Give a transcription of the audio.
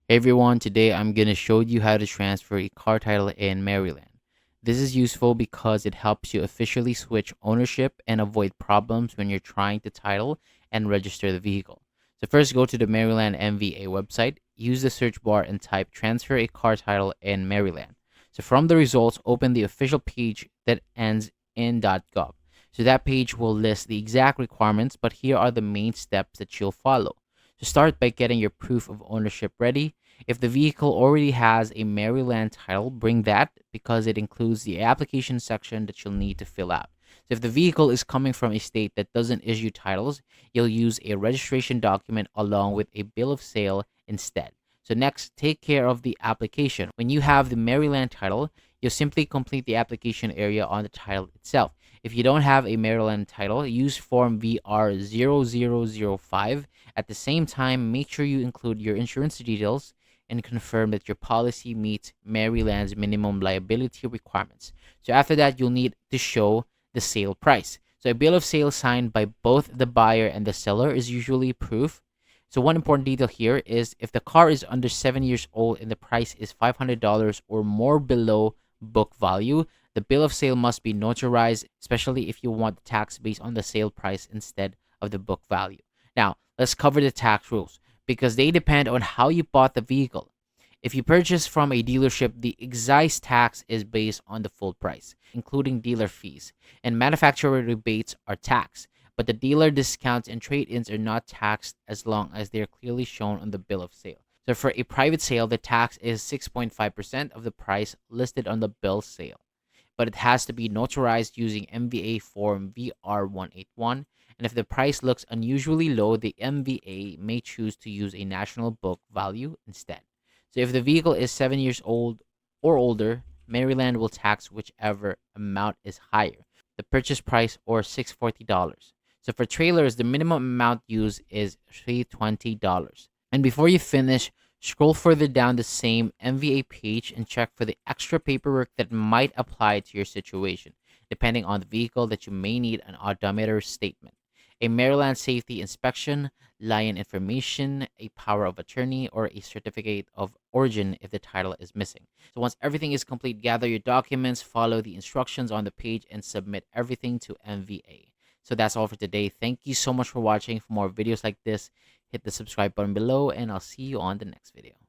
Hey everyone, today I'm going to show you how to transfer a car title in Maryland. This is useful because it helps you officially switch ownership and avoid problems when you're trying to title and register the vehicle. So first go to the Maryland MVA website, use the search bar and type transfer a car title in Maryland. So from the results, open the official page that ends in .gov. So that page will list the exact requirements, but here are the main steps that you'll follow. So start by getting your proof of ownership ready. If the vehicle already has a Maryland title, bring that because it includes the application section that you'll need to fill out. So if the vehicle is coming from a state that doesn't issue titles, you'll use a registration document along with a bill of sale instead. So next, take care of the application. When you have the Maryland title, you'll simply complete the application area on the title itself. If you don't have a Maryland title, use form VR0005. At the same time, make sure you include your insurance details and confirm that your policy meets Maryland's minimum liability requirements. So after that, you'll need to show the sale price. So a bill of sale signed by both the buyer and the seller is usually proof. So one important detail here is if the car is under 7 years old and the price is $500 or more below book value, the bill of sale must be notarized, especially if you want the tax based on the sale price instead of the book value. Now, let's cover the tax rules because they depend on how you bought the vehicle. If you purchase from a dealership, the excise tax is based on the full price, including dealer fees, and manufacturer rebates are taxed, but the dealer discounts and trade-ins are not taxed as long as they are clearly shown on the bill of sale. So for a private sale, the tax is 6.5% of the price listed on the bill of sale, but it has to be notarized using MVA form VR181. And if the price looks unusually low, the MVA may choose to use a national book value instead. So if the vehicle is 7 years old or older, Maryland will tax whichever amount is higher, the purchase price or $640. So for trailers, the minimum amount used is $320. And before you finish, scroll further down the same MVA page and check for the extra paperwork that might apply to your situation. Depending on the vehicle that you may need an odometer statement, a Maryland safety inspection, lion information, a power of attorney, or a certificate of origin if the title is missing. So once everything is complete, gather your documents, follow the instructions on the page, and submit everything to MVA. So that's all for today. Thank you so much for watching. For more videos like this, hit the subscribe button below, and I'll see you on the next video.